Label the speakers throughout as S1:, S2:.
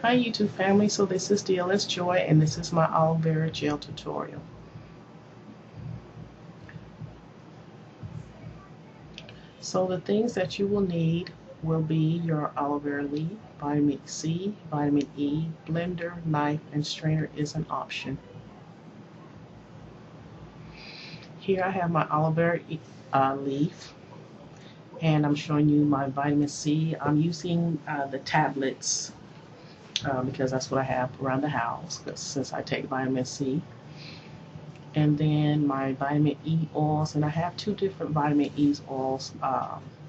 S1: Hi YouTube family, so this is DLS Joy and this is my aloe vera gel tutorial. So the things that you will need will be your aloe vera leaf, vitamin C, vitamin E, blender, knife, and strainer is an option. Here I have my aloe vera leaf and I'm showing you my vitamin C. I'm using the tablets because that's what I have around the house since I take vitamin C. And then my vitamin E oils, and I have two different vitamin E oils,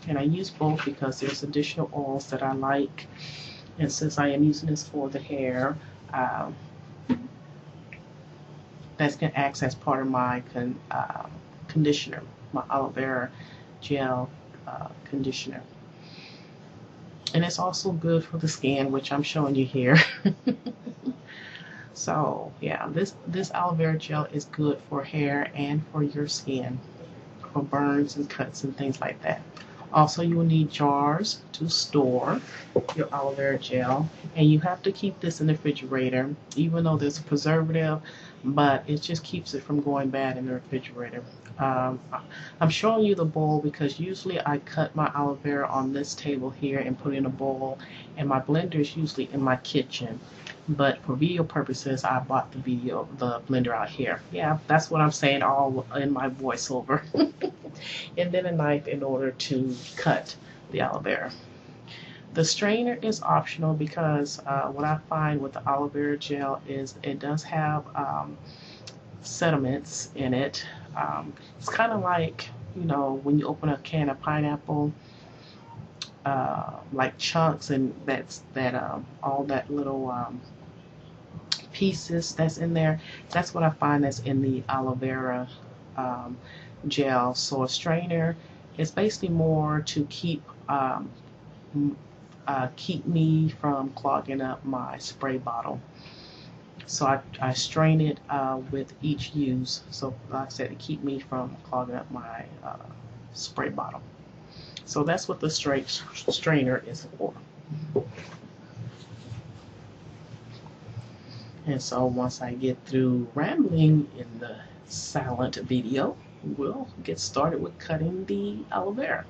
S1: and I use both because there's additional oils that I like, and since I am using this for the hair, that's going to act as part of my conditioner, my aloe vera gel conditioner. And it's also good for the skin, which I'm showing you here. So yeah, this aloe vera gel is good for hair and for your skin, for burns and cuts and things like that. Also, you will need jars to store your aloe vera gel, and you have to keep this in the refrigerator, even though there's a preservative, but it just keeps it from going bad in the refrigerator. I'm showing you the bowl because usually I cut my aloe vera on this table here and put it in a bowl, and my blender is usually in my kitchen. But for video purposes, I bought the blender out here. Yeah, that's what I'm saying all in my voiceover. And then a knife in order to cut the aloe vera. The strainer is optional because what I find with the aloe vera gel is it does have sediments in it. It's kind of like, you know, when you open a can of pineapple, like chunks, and all that little pieces that's in there. That's what I find that's in the aloe vera gel. So a strainer is basically more to keep me from clogging up my spray bottle. So I strain it with each use. So like I said, to keep me from clogging up my spray bottle. So that's what the strainer is for. And so once I get through rambling in the silent video, we'll get started with cutting the aloe vera.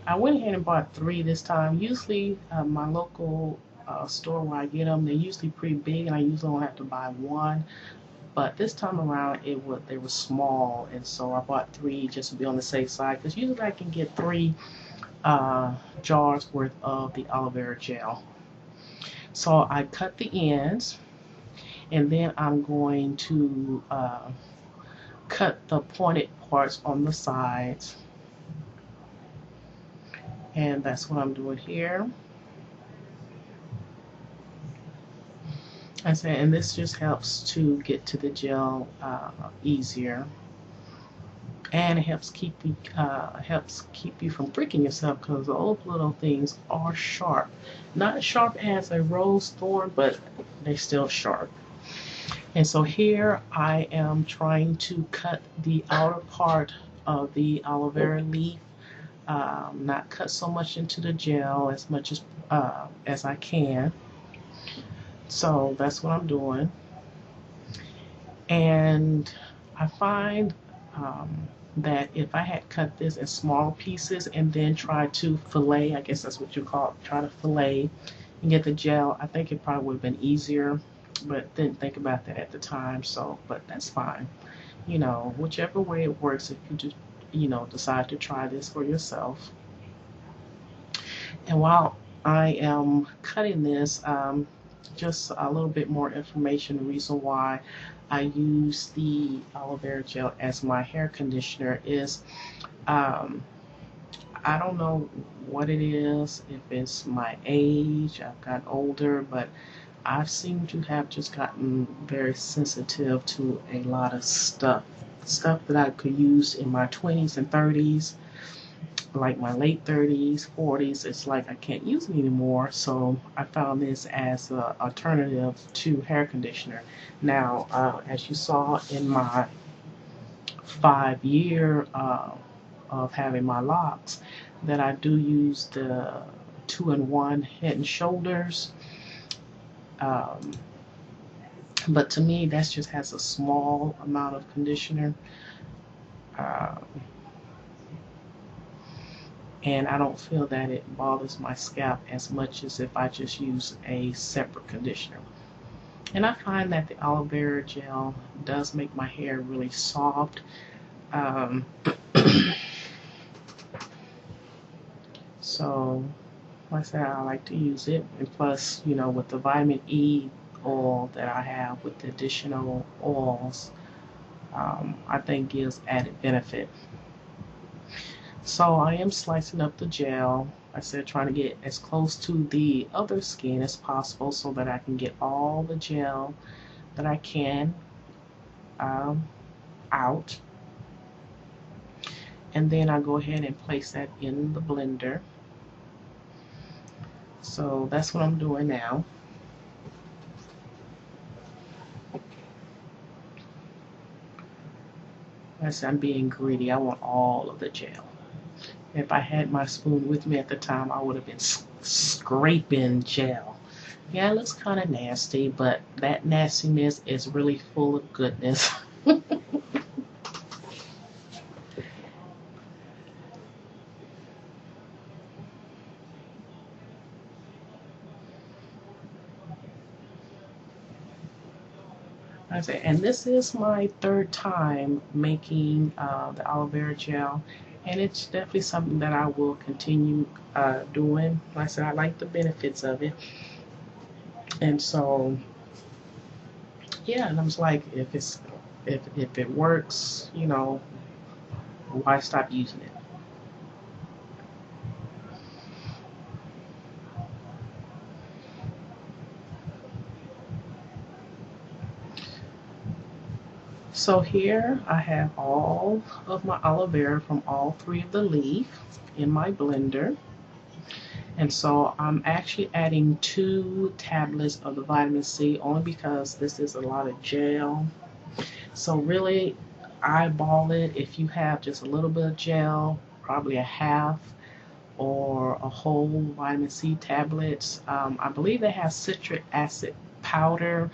S1: I went ahead and bought 3 this time. Usually my local store where I get them, they're usually pretty big and I usually only have to buy 1. But this time around they were small, and so I bought 3 just to be on the safe side, because usually I can get 3 jars worth of the aloe vera gel. So I cut the ends, and then I'm going to cut the pointed parts on the sides, and that's what I'm doing here. I said, and this just helps to get to the gel easier, and it helps keep you from pricking yourself, because those little things are sharp. Not as sharp as a rose thorn, but they're still sharp. And so here I am trying to cut the outer part of the aloe vera leaf, not cut so much into the gel as much as I can. So that's what I'm doing. And I find that if I had cut this in small pieces and then tried to fillet, I guess that's what you call it, try to fillet and get the gel, I think it probably would have been easier, but didn't think about that at the time. So, but that's fine. You know, whichever way it works, if you just, you know, decide to try this for yourself. And while I am cutting this, just a little bit more information. The reason why I use the aloe vera gel as my hair conditioner is, I don't know what it is, if it's my age, I've gotten older, but I seem to have just gotten very sensitive to a lot of stuff that I could use in my 20s and 30s, like my late 30s, 40s. It's like I can't use it anymore. So I found this as an alternative to hair conditioner. Now, as you saw in my 5-year of having my locks, that I do use the 2-in-1 Head and Shoulders Um, but to me, that just has a small amount of conditioner. Um, and I don't feel that it bothers my scalp as much as if I just use a separate conditioner. And I find that the aloe vera gel does make my hair really soft. Um, so, like I said, I like to use it. And plus, you know, with the vitamin E oil that I have with the additional oils, I think gives added benefit. So I am slicing up the gel. I said trying to get as close to the other skin as possible so that I can get all the gel that I can um, out. And then I go ahead and place that in the blender. So that's what I'm doing now. I said I'm being greedy. I want all of the gel. If I had my spoon with me at the time, I would have been scraping gel. Yeah, it looks kind of nasty, but that nastiness is really full of goodness. I say, and this is my third time making the aloe vera gel, and it's definitely something that I will continue doing. Like I said, I like the benefits of it, and so yeah, and I was like, if it works, you know, why stop using it? So here I have all of my aloe vera from all three of the leaf in my blender. And so I'm actually adding 2 tablets of the vitamin C only because this is a lot of gel. So really eyeball it. If you have just a little bit of gel, probably a half or a whole vitamin C tablets. I believe they have citric acid powder,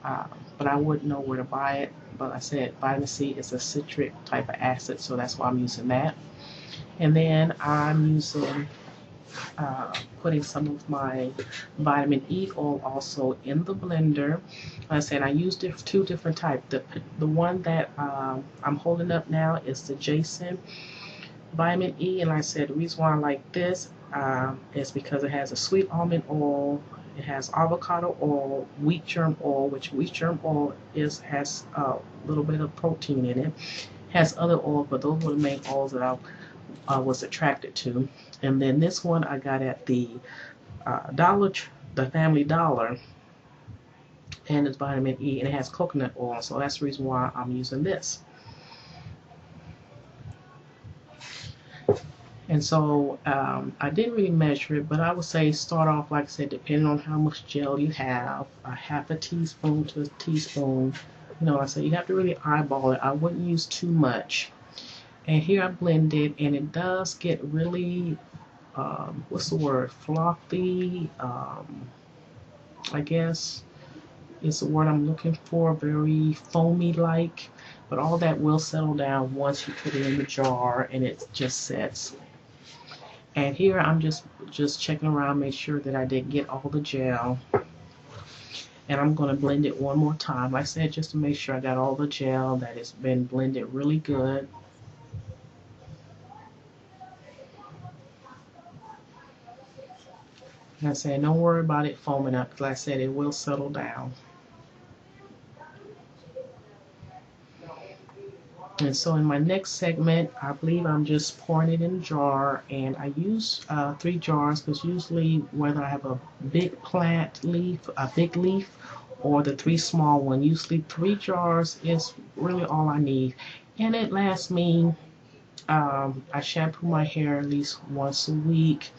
S1: uh, but I wouldn't know where to buy it. But I said vitamin C is a citric type of acid, so that's why I'm using that. And then I'm using putting some of my vitamin E oil also in the blender. Like I said, I used 2 different types. The one that I'm holding up now is the Jason vitamin E, and like I said, the reason why I like this is because it has a sweet almond oil, it has avocado oil, wheat germ oil, which wheat germ oil has a little bit of protein in it. Has other oils, but those were the main oils that I was attracted to. And then this one I got at the the Family Dollar, and it's vitamin E, and it has coconut oil, so that's the reason why I'm using this. And so I didn't really measure it, but I would say start off, like I said, depending on how much gel you have, a half a teaspoon to a teaspoon. You know, I said you have to really eyeball it. I wouldn't use too much. And here I blend it, and it does get really, what's the word, frothy, I guess is the word I'm looking for, very foamy like. But all that will settle down once you put it in the jar and it just sets. And here I'm just checking around, make sure that I didn't get all the gel. And I'm going to blend it one more time. Like I said, just to make sure I got all the gel, that it's been blended really good. Like I said, don't worry about it foaming up, because like I said, it will settle down. And so in my next segment, I believe I'm just pouring it in a jar, and I use 3 jars because usually whether I have a big plant leaf, a big leaf, or the 3 small one, usually 3 jars is really all I need. And it lasts me, I shampoo my hair at least once a week.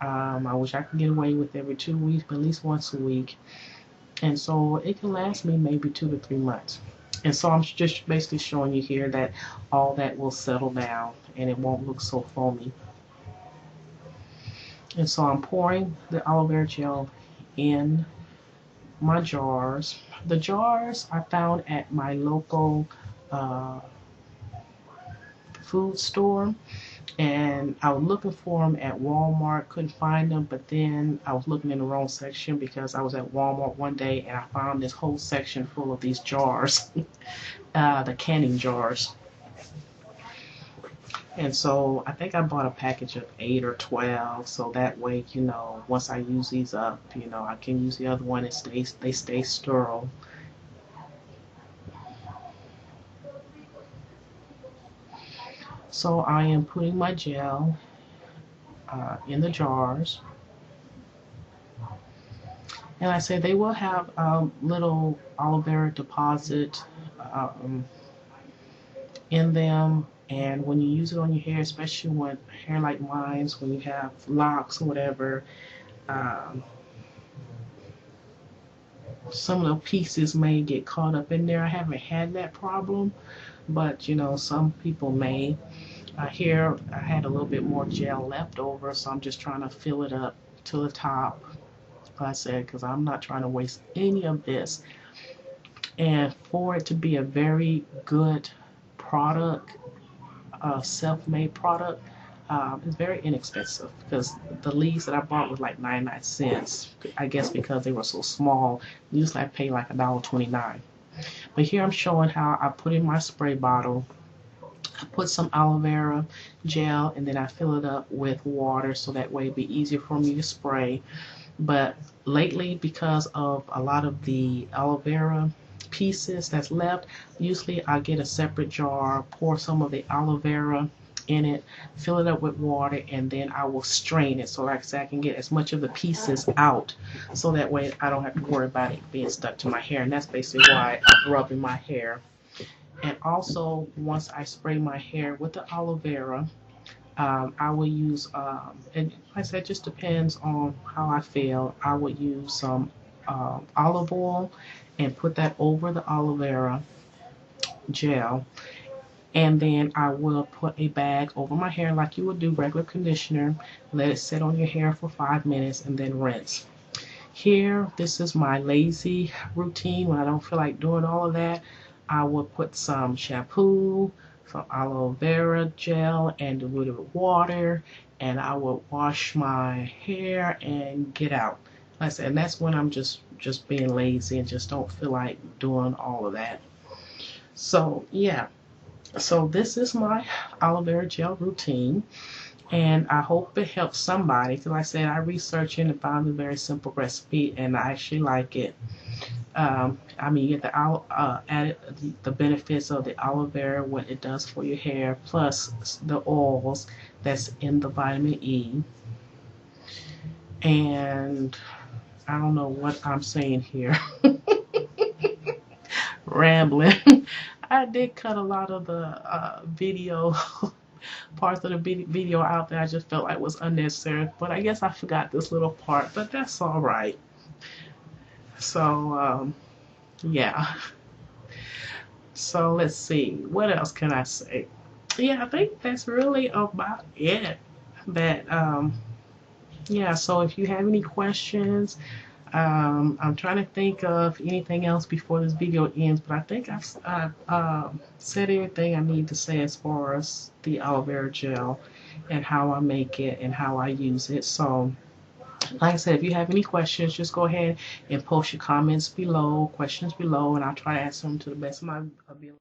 S1: I wish I could get away with every 2 weeks, but at least once a week. And so it can last me maybe 2 to 3 months. And so I'm just basically showing you here that all that will settle down and it won't look so foamy. And so I'm pouring the aloe vera gel in my jars. The jars I found at my local uh, food store, and I was looking for them at Walmart, couldn't find them, but then I was looking in the wrong section because I was at Walmart one day and I found this whole section full of these jars, the canning jars. And so I think I bought a package of 8 or 12, so that way, once I use these up, I can use the other one and they stay sterile. So I am putting my gel in the jars. And I say they will have little aloe vera deposit um, in them. And when you use it on your hair, especially when hair like mine's, when you have locks or whatever, um, some of the pieces may get caught up in there. I haven't had that problem, but some people may. Here, I had a little bit more gel left over, so I'm just trying to fill it up to the top, like I said, because I'm not trying to waste any of this. And for it to be a very good product, a self-made product, it's very inexpensive because the leaves that I bought was like 99 cents. I guess because they were so small, usually I pay like $1.29. But here I'm showing how I put in my spray bottle. I put some aloe vera gel and then I fill it up with water so that way it'd be easier for me to spray. But lately, because of a lot of the aloe vera pieces that's left, usually I get a separate jar, pour some of the aloe vera in it, fill it up with water, and then I will strain it so like I said, I can get as much of the pieces out so that way I don't have to worry about it being stuck to my hair. And that's basically why I'm rubbing my hair. And also, once I spray my hair with the aloe vera, I will use, and like I said, it just depends on how I feel. I would use some olive oil and put that over the aloe vera gel. And then I will put a bag over my hair like you would do regular conditioner. Let it sit on your hair for 5 minutes and then rinse. Here, this is my lazy routine when I don't feel like doing all of that. I will put some shampoo, some aloe vera gel, and a little bit of water, and I will wash my hair and get out. Like I said, and that's when I'm just being lazy and just don't feel like doing all of that. So yeah, so this is my aloe vera gel routine. And I hope it helps somebody because like I said, I researched it and found a very simple recipe and I actually like it. I mean, you get the benefits of the aloe vera, what it does for your hair, plus the oils that's in the vitamin E. And I don't know what I'm saying here. Rambling. I did cut a lot of the video parts of the video out that I just felt like was unnecessary, but I guess I forgot this little part, but that's all right. So yeah, so let's see, what else can I say? Yeah, I think that's really about it. That yeah, so if you have any questions, I'm trying to think of anything else before this video ends, but I think I've said everything I need to say as far as the aloe vera gel and how I make it and how I use it. So, like I said, if you have any questions, just go ahead and post your comments below, questions below, and I'll try to answer them to the best of my ability.